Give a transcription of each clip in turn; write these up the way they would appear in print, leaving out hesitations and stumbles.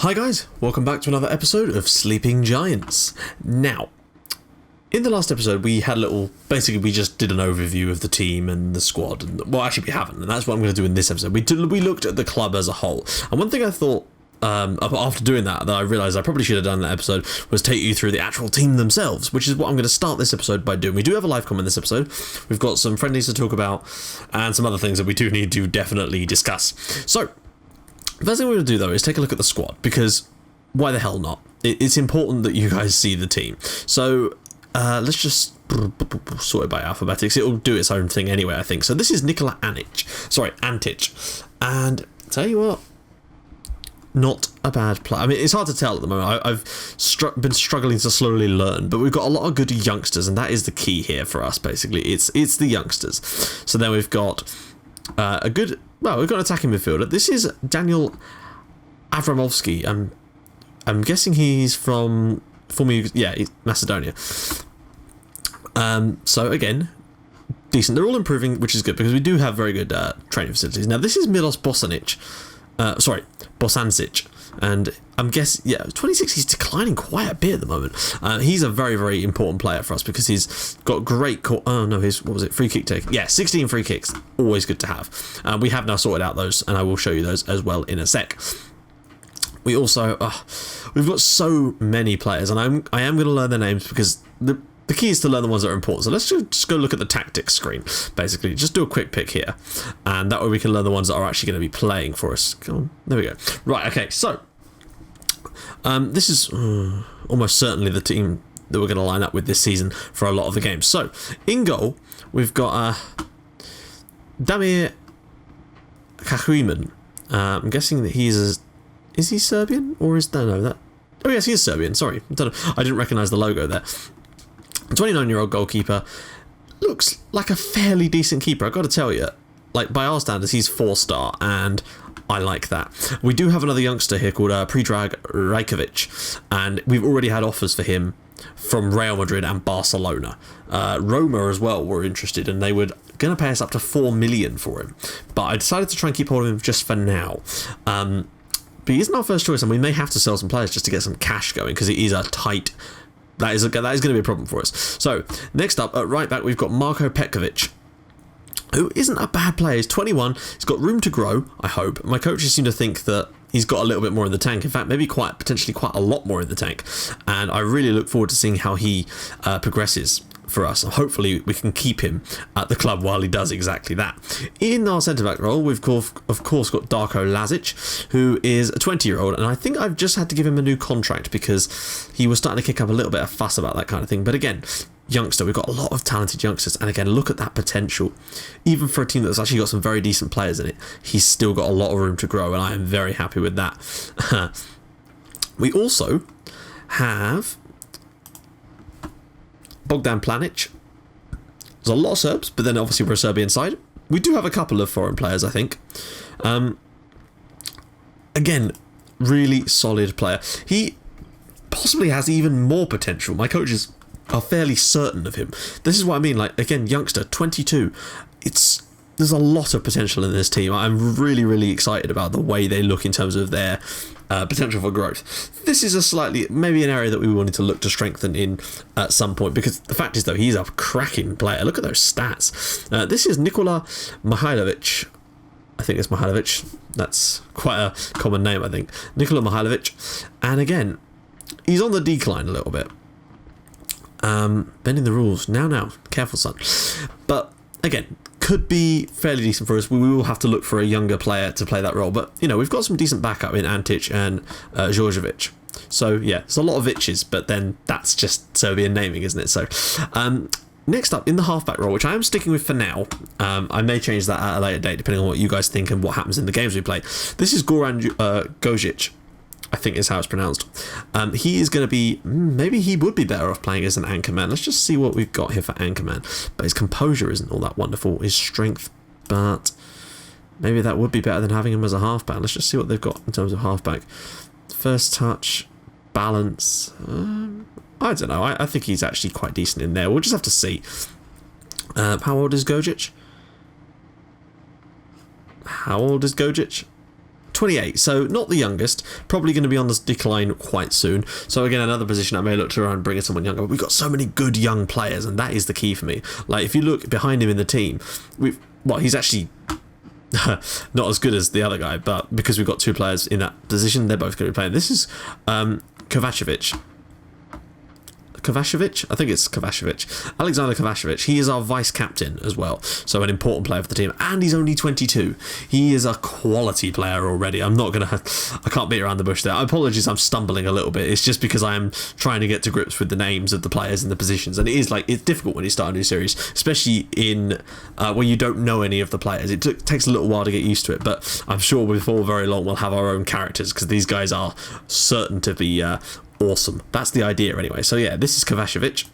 Hi guys, welcome back to another episode of Sleeping Giants. Now, in the last episode we had a little, basically we just did an overview of the team and the squad, and well actually we haven't, and that's what I'm going to do in this episode. We looked at the club as a whole, and one thing I thought after doing that I realised I probably should have done in that episode was take you through the actual team themselves, which is what I'm going to start this episode by doing. We do have a live comment in this episode, we've got some friendlies to talk about, and some other things that we do need to definitely discuss. So, the first thing we're going to do though is take a look at the squad, because why the hell not? It's important that you guys see the team. So let's just sort it by alphabetics. It'll do its own thing anyway, I think. So this is Nikola Antic. And tell you what, not a bad player. I mean, it's hard to tell at the moment. I've been struggling to slowly learn, but we've got a lot of good youngsters, and that is the key here for us, basically. It's the youngsters. So then we've got we've got an attacking midfielder. This is Daniel Avramovsky. I'm guessing he's from Macedonia. So again, decent. They're all improving, which is good because we do have very good training facilities. Now this is Milos Bosancic, and I'm guessing 26. He's declining quite a bit at the moment. He's a very, very important player for us because he's got great. Free kick take. Yeah, 16 free kicks. Always good to have. We have now sorted out those, and I will show you those as well in a sec. We also we've got so many players, and I am going to learn their names because the key is to learn the ones that are important. So let's just go look at the tactics screen. Basically, just do a quick pick here, and that way we can learn the ones that are actually going to be playing for us. Come on, there we go. Right, okay, so this is almost certainly the team that we're going to line up with this season for a lot of the games. So in goal, we've got Damir Kahuiman. I'm guessing that is he Serbian or is that? Oh yes, he is Serbian. Sorry, I didn't recognise the logo there. 29-year-old goalkeeper, looks like a fairly decent keeper. I've got to tell you, like by our standards, he's 4-star, and I like that. We do have another youngster here called Predrag Rajkovic, and we've already had offers for him from Real Madrid and Barcelona. Roma as well were interested, and they were going to pay us up to 4 million for him. But I decided to try and keep hold of him just for now. But he isn't our first choice, and we may have to sell some players just to get some cash going because it is a tight. That is going to be a problem for us. So next up at right back we've got Marko Petkovic, who isn't a bad player. He's 21. He's got room to grow, I hope. My coaches seem to think that he's got a little bit more in the tank. In fact, maybe potentially quite a lot more in the tank. And I really look forward to seeing how he progresses for us. Hopefully we can keep him at the club while he does exactly that. In our centre-back role, we've of course got Darko Lazic, who is a 20-year-old, and I think I've just had to give him a new contract because he was starting to kick up a little bit of fuss about that kind of thing. But again, youngster, we've got a lot of talented youngsters, and again, look at that potential. Even for a team that's actually got some very decent players in it, he's still got a lot of room to grow, and I am very happy with that. We also have Bogdan Planic. There's a lot of Serbs, but then obviously we're a Serbian side. We do have a couple of foreign players, I think. Again, really solid player. He possibly has even more potential. My coaches are fairly certain of him. This is what I mean, like, again, youngster, 22. There's a lot of potential in this team. I'm really, really excited about the way they look in terms of their potential for growth. This is maybe an area that we wanted to look to strengthen in at some point, because the fact is, though, he's a cracking player. Look at those stats. This is Nikola Mihailovic. I think it's Mihailovic. That's quite a common name, I think. Nikola Mihailovic. And again, he's on the decline a little bit. Bending the rules. Now. Careful, son. But again, could be fairly decent for us. We will have to look for a younger player to play that role, but we've got some decent backup in Antic and Djordjevic. So yeah, there's a lot of Viches, but then that's just Serbian naming, isn't it? So next up in the halfback role, which I am sticking with for now, I may change that at a later date depending on what you guys think and what happens in the games we play. This is Goran Gojic, I think is how it's pronounced. He is going to be, maybe he would be better off playing as an anchorman. Let's just see what we've got here for anchorman. But his composure isn't all that wonderful. His strength, but maybe that would be better than having him as a halfback. Let's just see what they've got in terms of halfback. First touch, balance. I don't know. I think he's actually quite decent in there. We'll just have to see. How old is Gojic? 28, so not the youngest, probably going to be on the decline quite soon. So again, another position I may look to around bringing someone younger, but we've got so many good young players, and that is the key for me. Like, if you look behind him in the team, he's actually not as good as the other guy, but because we've got two players in that position, they're both going to be playing. This is Kovacevic. I think it's Kovacevic. Alexander Kovacevic. He is our vice captain as well, so an important player for the team, and he's only 22. He is a quality player already. I can't beat around the bush there. Apologies, I'm stumbling a little bit. It's just because I am trying to get to grips with the names of the players and the positions, and it's difficult when you start a new series, especially in when you don't know any of the players. It takes a little while to get used to it, but I'm sure before very long we'll have our own characters, because these guys are certain to be awesome. That's the idea anyway. So yeah, this is Kovacevic.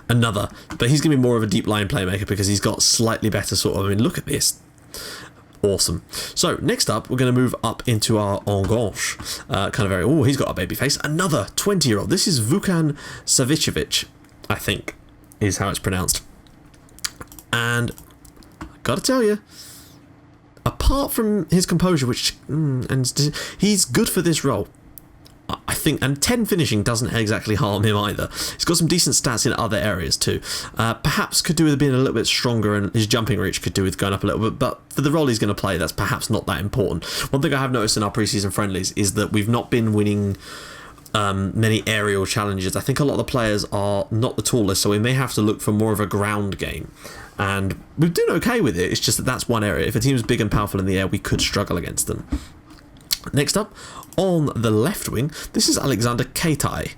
Another, but he's going to be more of a deep line playmaker because he's got slightly better sort of, I mean, look at this. Awesome. So next up, we're going to move up into our en gauche kind of area. Oh, he's got a baby face. Another 20-year-old. This is Vukan Savicevic, I think, is how it's pronounced. And gotta tell you, apart from his composure, which he's good for this role, I think, and 10 finishing doesn't exactly harm him either. He's got some decent stats in other areas too. Perhaps could do with being a little bit stronger, and his jumping reach could do with going up a little bit, but for the role he's going to play, that's perhaps not that important. One thing I have noticed in our preseason friendlies is that we've not been winning many aerial challenges. I think a lot of the players are not the tallest, so we may have to look for more of a ground game. And we're doing okay with it, it's just that that's one area. If a team's big and powerful in the air, we could struggle against them. Next up, on the left wing, this is Alexander Keitai,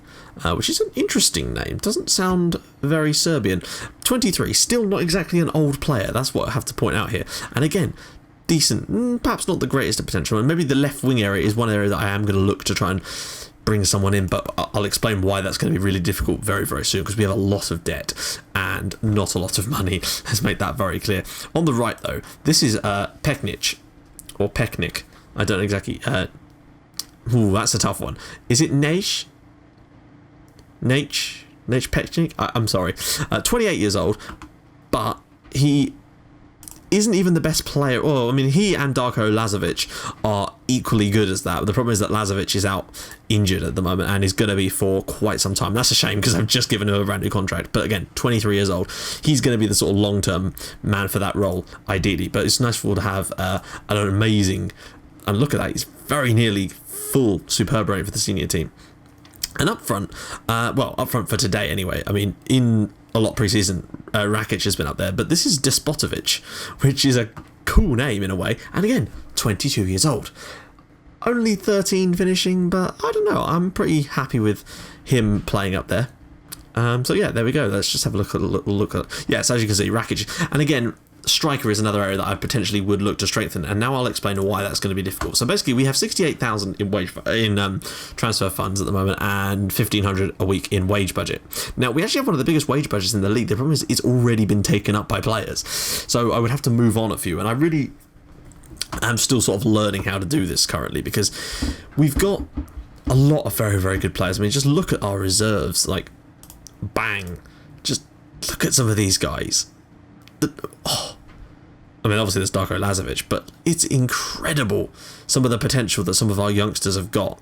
which is an interesting name. Doesn't sound very Serbian. 23, still not exactly an old player. That's what I have to point out here. And again, decent, perhaps not the greatest of potential. And maybe the left wing area is one area that I am going to look to try and bring someone in, but I'll explain why that's going to be really difficult very, very soon, because we have a lot of debt and not a lot of money. Let's make that very clear. On the right, though, this is Peknic, or Peknik. I don't exactly... ooh, that's a tough one. Is it Naish? Peknik? I'm sorry. 28 years old, but he isn't even the best player. Oh, I mean, he and Darko Lazovic are equally good as that. But the problem is that Lazovic is out injured at the moment and is going to be for quite some time. That's a shame, because I've just given him a brand new contract. But again, 23 years old. He's going to be the sort of long-term man for that role, ideally. But it's nice for to have an amazing... And look at that, he's very nearly full superb rating for the senior team. And up front, up front for today anyway, I mean, in a lot pre-season, Rakic has been up there, but this is Despotovic, which is a cool name in a way. And again, 22 years old. Only 13 finishing, but I don't know, I'm pretty happy with him playing up there. So yeah, there we go. Let's just have a look at yes, as you can see, Rakic. And again, striker is another area that I potentially would look to strengthen, and now I'll explain why that's going to be difficult. So basically, we have 68,000 in transfer funds at the moment, and 1,500 a week in wage budget. Now we actually have one of the biggest wage budgets in the league. The problem is it's already been taken up by players, so I would have to move on a few, and I really am still sort of learning how to do this currently, because we've got a lot of very, very good players. I mean, just look at our reserves, like bang, just look at some of these guys. I mean, obviously there's Darko Lazovic, but it's incredible some of the potential that some of our youngsters have got,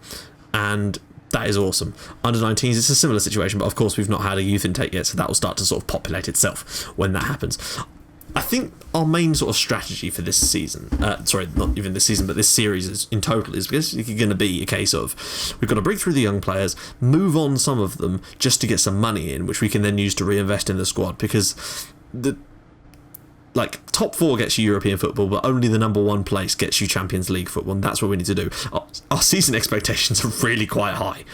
and that is awesome. Under 19s, it's a similar situation, but of course we've not had a youth intake yet, so that will start to sort of populate itself when that happens. I think our main sort of strategy for this season, sorry, not even this season, but this series is, in total, is basically going to be a case of we've got to break through the young players, move on some of them just to get some money in, which we can then use to reinvest in the squad, because top 4 gets you European football, but only the number 1 place gets you Champions League football, and that's what we need to do. Our season expectations are really quite high,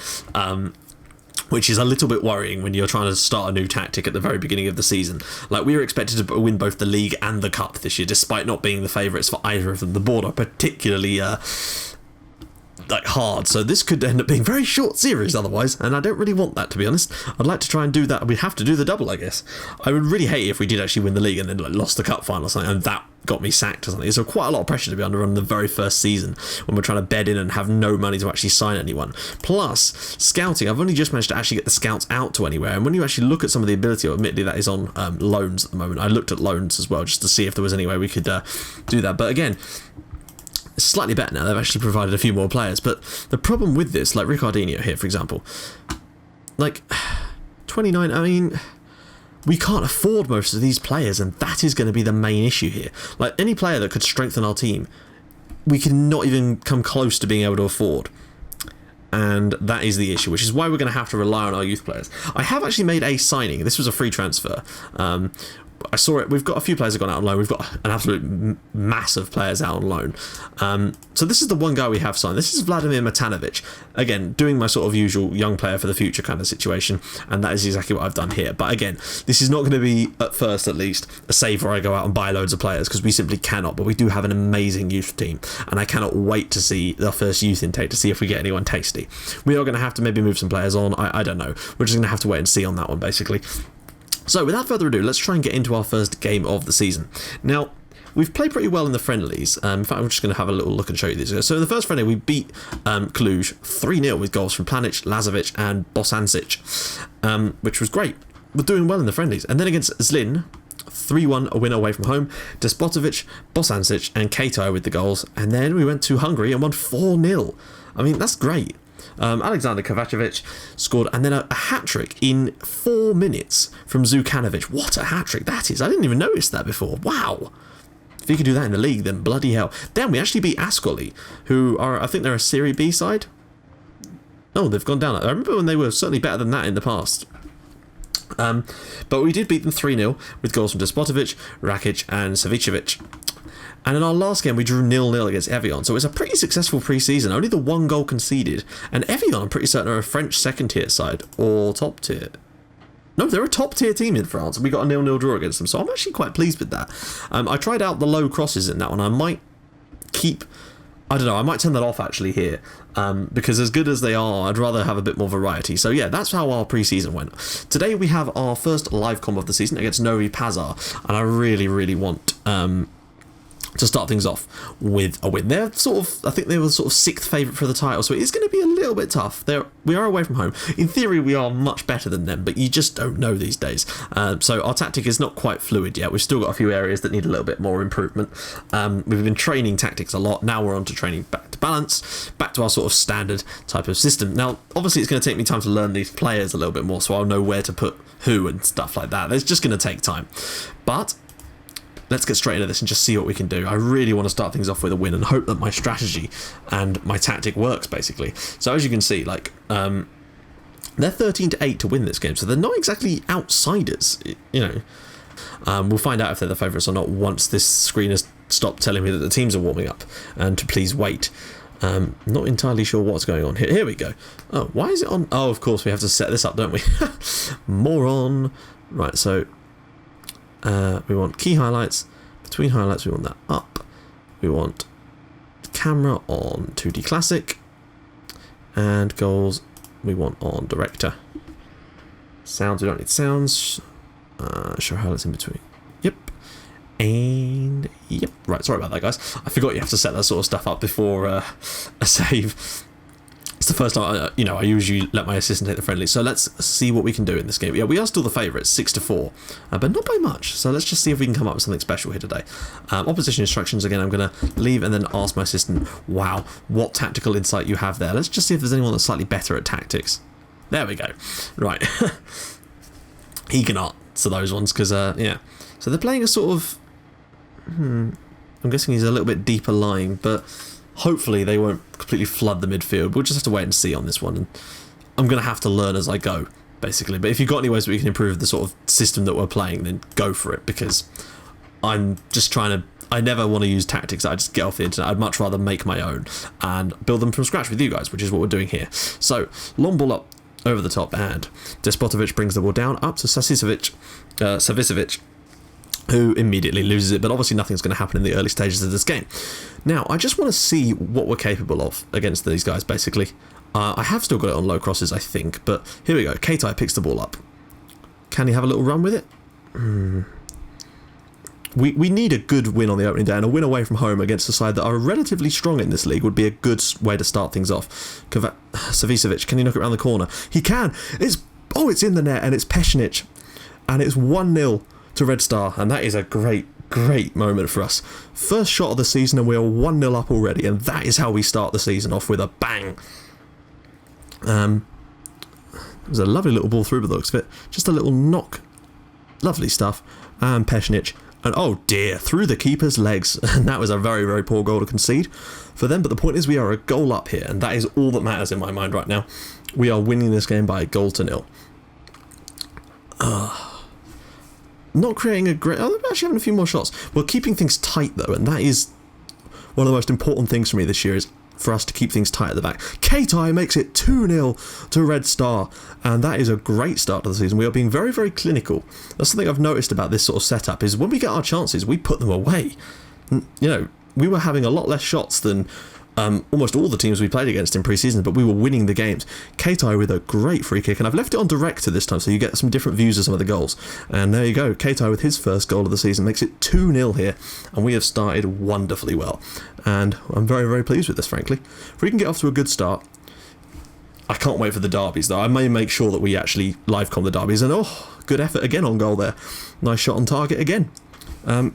which is a little bit worrying when you're trying to start a new tactic at the very beginning of the season. Like, we were expected to win both the league and the cup this year, despite not being the favourites for either of them. The board are particularly hard, so this could end up being a very short series otherwise, and I don't really want that, to be honest. I'd like to try and do that. We'd have to do the double, I guess. I would really hate it if we did actually win the league and then lost the cup final or something, and that got me sacked or something. So quite a lot of pressure to be under on the very first season when we're trying to bed in and have no money to actually sign anyone. Plus, scouting, I've only just managed to actually get the scouts out to anywhere, and when you actually look at some of the ability, admittedly that is on loans at the moment. I looked at loans as well just to see if there was any way we could do that, but again, It's slightly better now. They've actually provided a few more players. But the problem with this, like Ricardinho here, for example, like 29, I mean, we can't afford most of these players, and that is going to be the main issue here. Like, any player that could strengthen our team, we cannot even come close to being able to afford. And that is the issue, which is why we're going to have to rely on our youth players. I have actually made a signing. This was a free transfer. I saw it. We've got a few players that have gone out on loan. We've got an absolute mass of players out on loan. So this is the one guy we have signed. This is Vladimir Matanovic. Again, doing my sort of usual young player for the future kind of situation. And that is exactly what I've done here. But again, this is not going to be, at first at least, a save where I go out and buy loads of players, because we simply cannot. But we do have an amazing youth team. And I cannot wait to see our first youth intake to see if we get anyone tasty. We are going to have to maybe move some players on. I don't know. We're just going to have to wait and see on that one, basically. So, without further ado, let's try and get into our first game of the season. Now, we've played pretty well in the friendlies. In fact, I'm just going to have a little look and show you these. So, in the first friendly, we beat Cluj 3-0 with goals from Planic, Lazovic and Bosancic, which was great. We're doing well in the friendlies. And then against Zlin, 3-1, a win away from home. Despotovic, Bosancic and Kato with the goals. And then we went to Hungary and won 4-0. I mean, that's great. Alexander Kovacevic scored, and then a hat-trick in 4 minutes from Zukanovic. What a hat-trick that is. I didn't even notice that before. Wow. If he could do that in the league, then bloody hell. Then we actually beat Ascoli, who are, I think they're a Serie B side. Oh, they've gone down. I remember when they were certainly better than that in the past. But we did beat them 3-0 with goals from Despotovic, Rakic and Savicevic. And in our last game, we drew 0-0 against Evian. So it was a pretty successful pre-season. Only the 1 goal conceded. And Evian, I'm pretty certain, are a French second-tier side. Or top-tier. No, they're a top-tier team in France. And we got a 0-0 draw against them. So I'm actually quite pleased with that. I tried out the low crosses in that one. I might keep... I don't know. I might turn that off, actually, here. Because as good as they are, I'd rather have a bit more variety. So yeah, that's how our pre-season went. Today, we have our first live comp of the season against Novi Pazar. And I really, really want... to start things off with a win. They're sort of, I think they were sort of 6th favourite for the title, so it is going to be a little bit tough. We are away from home. In theory, we are much better than them, but you just don't know these days. So our tactic is not quite fluid yet. We've still got a few areas that need a little bit more improvement. We've been training tactics a lot. Now we're on to training back to balance, back to our sort of standard type of system. Now, obviously, it's going to take me time to learn these players a little bit more, so I'll know where to put who and stuff like that. It's just going to take time. But let's get straight into this and just see what we can do. I really want to start things off with a win and hope that my strategy and my tactic works, basically. So as you can see, like, they're 13-8 to win this game, so they're not exactly outsiders, you know. We'll find out if they're the favourites or not once this screen has stopped telling me that the teams are warming up, and to please wait. Not entirely sure what's going on here. Here we go. Oh, why is it on? Oh, of course, we have to set this up, don't we? Moron. Right, so... we want key highlights. Between highlights, we want that up. We want the camera on 2D Classic. And goals, we want on Director. Sounds, we don't need sounds. Show highlights in between. Yep. And yep. Right, sorry about that, guys. I forgot you have to set that sort of stuff up before a save. It's the first time, I usually let my assistant take the friendly. So let's see what we can do in this game. Yeah, we are still the favourites, 6-4, but not by much. So let's just see if we can come up with something special here today. Opposition instructions, again, I'm going to leave and then ask my assistant, wow, what tactical insight you have there. Let's just see if there's anyone that's slightly better at tactics. There we go. Right. He can answer those ones, because, yeah. So they're playing a sort of... I'm guessing he's a little bit deeper lying, but... hopefully they won't completely flood the midfield. We'll just have to wait and see on this one. And I'm going to have to learn as I go, basically. But if you've got any ways that we can improve the sort of system that we're playing, then go for it. Because I'm just trying to... I never want to use tactics that I just get off the internet. I'd much rather make my own and build them from scratch with you guys, which is what we're doing here. So, long ball up over the top, and Despotovic brings the ball down up to Savicevic, who immediately loses it, but obviously nothing's going to happen in the early stages of this game. Now, I just want to see what we're capable of against these guys, basically. I have still got it on low crosses, I think, but here we go. Katai picks the ball up. Can he have a little run with it? We need a good win on the opening day, and a win away from home against a side that are relatively strong in this league would be a good way to start things off. Savicevic, can he knock it around the corner? He can! It's in the net, and it's Peshnic, and it's 1-0 to Red Star, and that is a great great moment for us. First shot of the season and we are 1-0 up already, and that is how we start the season off, with a bang. It was a lovely little ball through by the looks of it. Just a little knock. Lovely stuff. And Pesnic. And oh dear, through the keeper's legs. And that was a very, very poor goal to concede for them. But the point is, we are a goal up here, and that is all that matters in my mind right now. We are winning this game by a goal to nil. Not creating a great... Oh, they're actually having a few more shots. We're keeping things tight, though, and that is one of the most important things for me this year, is for us to keep things tight at the back. Keitai makes it 2-0 to Red Star, and that is a great start to the season. We are being very, very clinical. That's something I've noticed about this sort of setup, is when we get our chances, we put them away. You know, we were having a lot less shots than almost all the teams we played against in pre-season, but we were winning the games. Keitai with a great free kick, and I've left it on director this time so you get some different views of some of the goals. And there you go, Keitai with his first goal of the season makes it 2-0 here, and we have started wonderfully well. And I'm very, very pleased with this, frankly. If we can get off to a good start, I can't wait for the derbies, though. I may make sure that we actually live-com the derbies, and oh, good effort again on goal there. Nice shot on target again. Are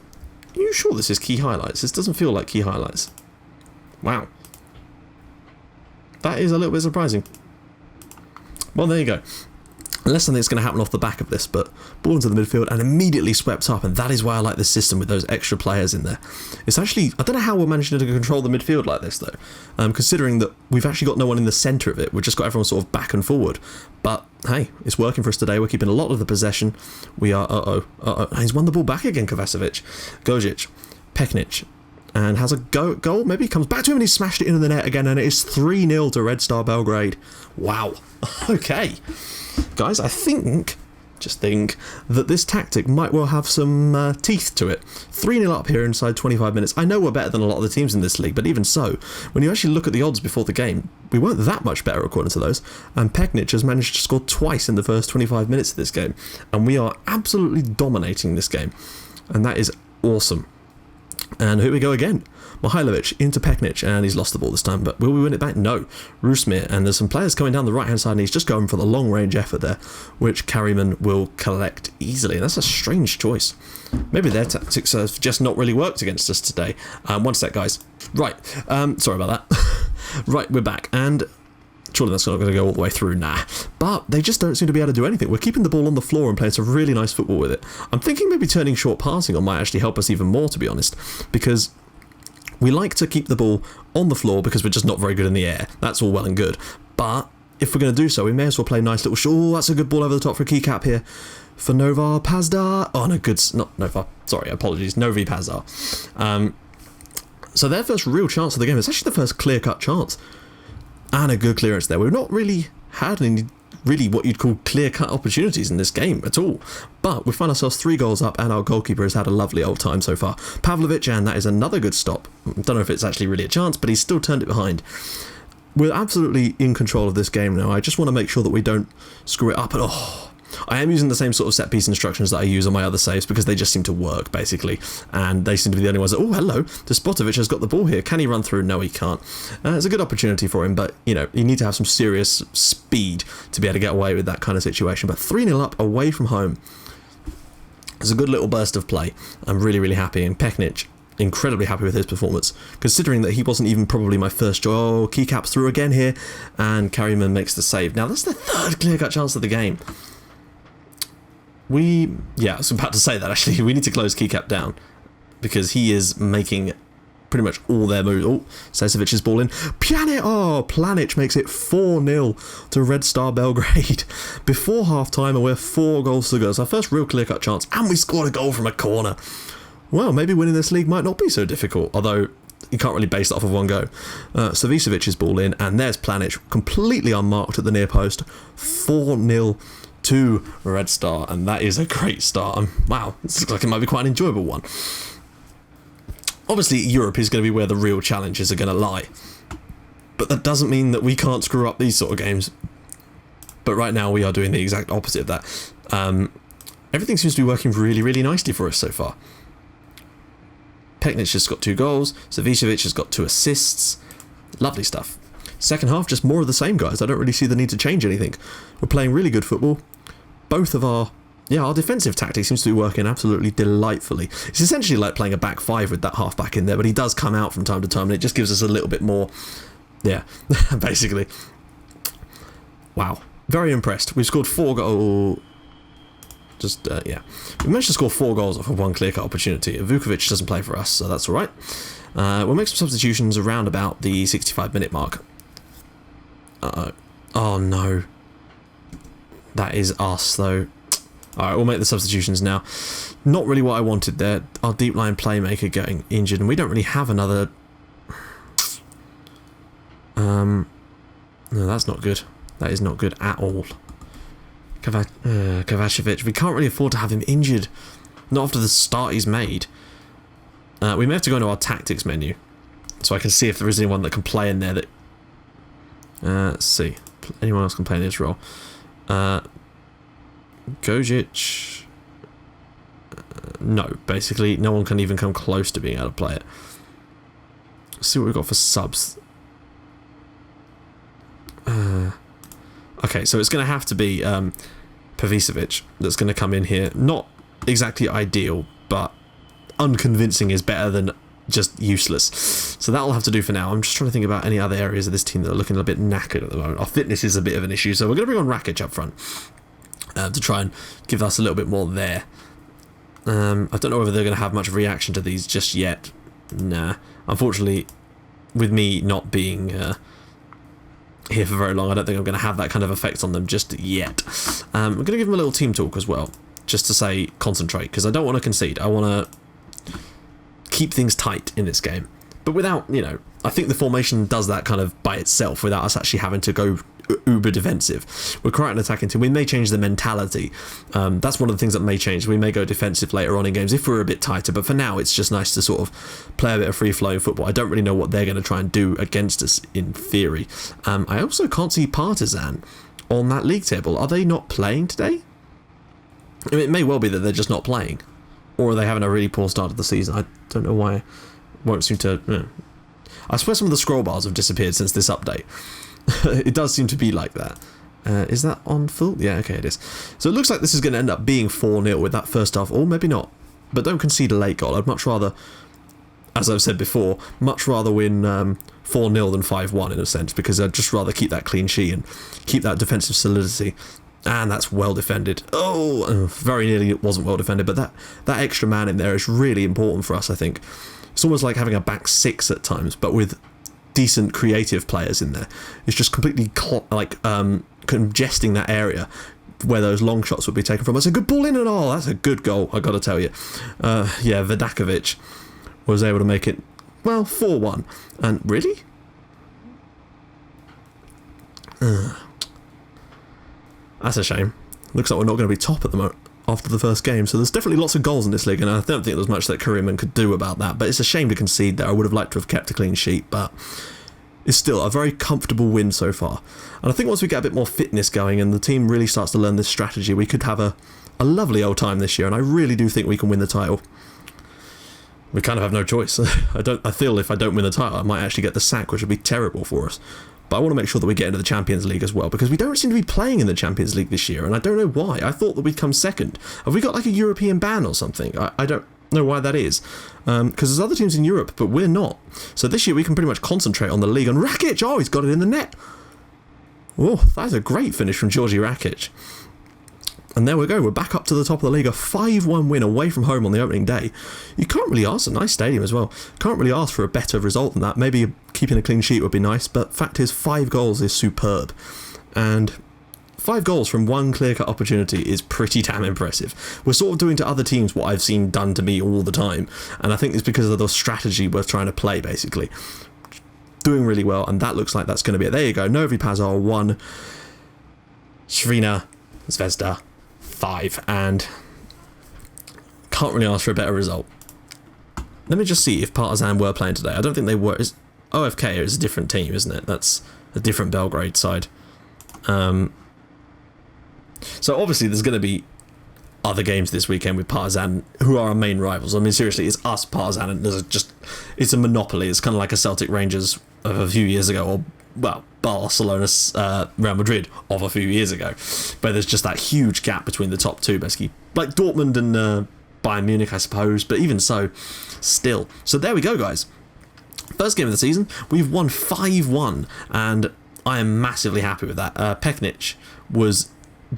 you sure this is key highlights? This doesn't feel like key highlights. Wow. That is a little bit surprising. Well, there you go. Unless something's going to happen off the back of this, but ball into the midfield and immediately swept up, and that is why I like this system with those extra players in there. It's actually, I don't know how we're managing to control the midfield like this, though, considering that we've actually got no one in the centre of it. We've just got everyone sort of back and forward. But, hey, it's working for us today. We're keeping a lot of the possession. We are, he's won the ball back again, Kovacevic. Gojic. Peknic. And has a goal, maybe comes back to him and he's smashed it into the net again, and it is 3-0 to Red Star Belgrade. Wow. Okay. Guys, I think that this tactic might well have some teeth to it. 3-0 up here inside 25 minutes. I know we're better than a lot of the teams in this league, but even so, when you actually look at the odds before the game, we weren't that much better according to those. And Peknic has managed to score twice in the first 25 minutes of this game, and we are absolutely dominating this game, and that is awesome. And here we go again. Mihailovic into Peknic, and he's lost the ball this time, but will we win it back? No. Rusmir, and there's some players coming down the right-hand side, and he's just going for the long-range effort there, which Carryman will collect easily. And that's a strange choice. Maybe their tactics have just not really worked against us today. One sec, guys. Right. Sorry about that. Right, we're back, and surely that's not going to go all the way through, nah. But they just don't seem to be able to do anything. We're keeping the ball on the floor and playing some really nice football with it. I'm thinking maybe turning short passing on might actually help us even more, to be honest, because we like to keep the ball on the floor because we're just not very good in the air. That's all well and good. But if we're going to do so, we may as well play nice little... Oh, that's a good ball over the top for a key cap here for Novi Pazar. Oh, no, good... Not Nova. Sorry, apologies. Novi Pazar. So their first real chance of the game. It's actually the first clear-cut chance. And a good clearance there. We've not really had any what you'd call clear-cut opportunities in this game at all. But we find ourselves 3 goals up, and our goalkeeper has had a lovely old time so far. Pavlovic, and that is another good stop. I don't know if it's actually really a chance, but he's still turned it behind. We're absolutely in control of this game now. I just want to make sure that we don't screw it up at all. I am using the same sort of set-piece instructions that I use on my other saves because they just seem to work, basically. And they seem to be the only ones that... Oh, hello. Despotovic has got the ball here. Can he run through? No, he can't. It's a good opportunity for him, but, you know, you need to have some serious speed to be able to get away with that kind of situation. But 3-0 up away from home. It's a good little burst of play. I'm really, really happy. And Peknic, incredibly happy with his performance, considering that he wasn't even probably my first choice. Oh, keycaps through again here. And Carryman makes the save. Now, that's the third clear-cut chance of the game. I was about to say that actually. We need to close Keycap down because he is making pretty much all their moves. Oh, Sesevic's ball in. Planic makes it 4-0 to Red Star Belgrade before half-time, and we're 4 goals to go. It's our first real clear-cut chance, and we scored a goal from a corner. Well, maybe winning this league might not be so difficult, although you can't really base that off of one go. Savicevic's ball in, and there's Planic completely unmarked at the near post. 4-0 to Red Star, and that is a great start. Wow, this looks like it might be quite an enjoyable one. Obviously, Europe is going to be where the real challenges are going to lie, but that doesn't mean that we can't screw up these sort of games. But right now, we are doing the exact opposite of that. Everything seems to be working really, really nicely for us so far. Peknic has got 2 goals, Savicevic has got 2 assists. Lovely stuff. Second half, just more of the same, guys. I don't really see the need to change anything. We're playing really good football. Both of our yeah, our defensive tactic seems to be working absolutely delightfully. It's essentially like playing a back five with that half back in there, but he does come out from time to time, and it just gives us a little bit more, yeah, basically. Wow, very impressed. We've scored 4 goals. Yeah, we managed to score 4 goals off of one clear-cut opportunity. Vukovic doesn't play for us, so that's all right. We'll make some substitutions around about the 65-minute mark. Oh no, that is us though. Alright, we'll make the substitutions now. Not really what I wanted there. Our deep line playmaker getting injured, and we don't really have another... No, that's not good. That is not good at all. Kovacevic, we can't really afford to have him injured. Not after the start he's made. We may have to go into our tactics menu, so I can see if there is anyone that can play in there that... let's see. Anyone else can play in this role. Gojic, no, basically no one can even come close to being able to play it. Let's see what we've got for subs. Okay, so it's going to have to be Pavicevic that's going to come in here. Not exactly ideal, but unconvincing is better than just useless. So that'll have to do for now. I'm just trying to think about any other areas of this team that are looking a bit knackered at the moment. Our fitness is a bit of an issue, so we're going to bring on Rakic up front. To try and give us a little bit more there. I don't know whether they're going to have much reaction to these just yet. Nah. Unfortunately, with me not being here for very long, I don't think I'm going to have that kind of effect on them just yet. I'm going to give them a little team talk as well, just to say concentrate, because I don't want to concede. I want to keep things tight in this game. But without, you know, I think the formation does that kind of by itself without us actually having to go uber defensive. We're quite an attacking team. We may change the mentality. That's one of the things that may change. We may go defensive later on in games if we're a bit tighter, but for now it's just nice to sort of play a bit of free-flowing football. I don't really know what they're going to try and do against us in theory. I also can't see Partizan on that league table. Are they not playing today? I mean, it may well be that they're just not playing, or are they having a really poor start of the season. I don't know why. It won't seem to... I swear some of the scroll bars have disappeared since this update. It does seem to be like that. Is that on full? Yeah, okay, it is. So it looks like this is going to end up being 4-0 with that first half, or maybe not. But don't concede a late goal. I'd much rather, as I've said before, much rather win 4-0 than 5-1 in a sense, because I'd just rather keep that clean sheet and keep that defensive solidity. And that's well defended. Oh, very nearly it wasn't well defended, but that extra man in there is really important for us, I think. It's almost like having a back six at times, but with decent creative players in there. It's just completely congesting that area where those long shots would be taken from. It's a good ball in and all. That's a good goal, I got to tell you. Yeah, Vidakovic was able to make it, well, 4-1. And really? That's a shame. Looks like we're not going to be top at the moment after the first game, so there's definitely lots of goals in this league, and I don't think there's much that Kuriman could do about that, but it's a shame to concede there. I would have liked to have kept a clean sheet, but it's still a very comfortable win so far. And I think once we get a bit more fitness going and the team really starts to learn this strategy, we could have a lovely old time this year, and I really do think we can win the title. We kind of have no choice. I feel if I don't win the title, I might actually get the sack, which would be terrible for us. But I want to make sure that we get into the Champions League as well, because we don't seem to be playing in the Champions League this year, and I don't know why. I thought that we'd come second. Have we got like a European ban or something? I don't know why that is. Because there's other teams in Europe, but we're not. So this year we can pretty much concentrate on the league. And Rakic, oh, he's got it in the net. Oh, that's a great finish from Georgi Rakic. And there we go, we're back up to the top of the league, a 5-1 win away from home on the opening day. You can't really ask, a nice stadium as well, can't really ask for a better result than that. Maybe keeping a clean sheet would be nice, but fact is 5 goals is superb. And 5 goals from one clear-cut opportunity is pretty damn impressive. We're sort of doing to other teams what I've seen done to me all the time, and I think it's because of the strategy we're trying to play, basically. Doing really well, and that looks like that's going to be it. There you go, Novi Pazar 1, Crvena Zvezda 5, and can't really ask for a better result. Let me just see if Partizan were playing today. I don't think they were. OFK is a different team, isn't it? That's a different Belgrade side. So obviously there's going to be other games this weekend with Partizan, who are our main rivals. I mean, seriously, it's us, Partizan, and it's a monopoly. It's kind of like a Celtic Rangers of a few years ago, or well, Barcelona, Real Madrid of a few years ago, where there's just that huge gap between the top two, basically, like Dortmund and Bayern Munich, I suppose, but even so, still. So there we go, guys. First game of the season, we've won 5-1, and I am massively happy with that. Peknic was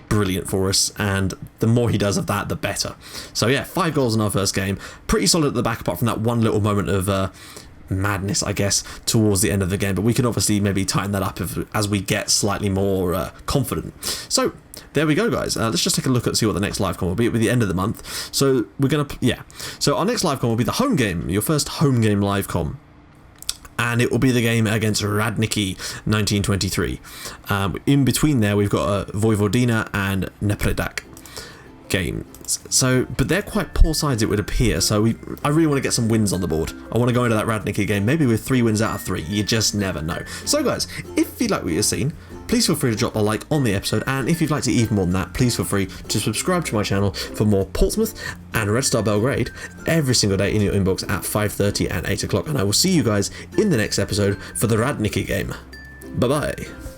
brilliant for us, and the more he does of that, the better. So yeah, 5 goals in our first game. Pretty solid at the back, apart from that one little moment of madness, I guess, towards the end of the game. But we can obviously maybe tighten that up as we get slightly more confident. So there we go, guys. Let's just take a look at see what the next live com will be. It'll be the end of the month. So we're gonna So our next live com will be the home game, your first home game live com. And it will be the game against Radniki 1923. In between there, we've got a Vojvodina and Nepredak game. So, but they're quite poor sides, it would appear. So I really want to get some wins on the board. I want to go into that Radniki game, maybe with 3 wins out of 3. You just never know. So, guys, if you like what you've seen, please feel free to drop a like on the episode, and if you'd like to even more than that, please feel free to subscribe to my channel for more Portsmouth and Red Star Belgrade every single day in your inbox at 5:30 and 8 o'clock, and I will see you guys in the next episode for the Radniki game. Bye bye.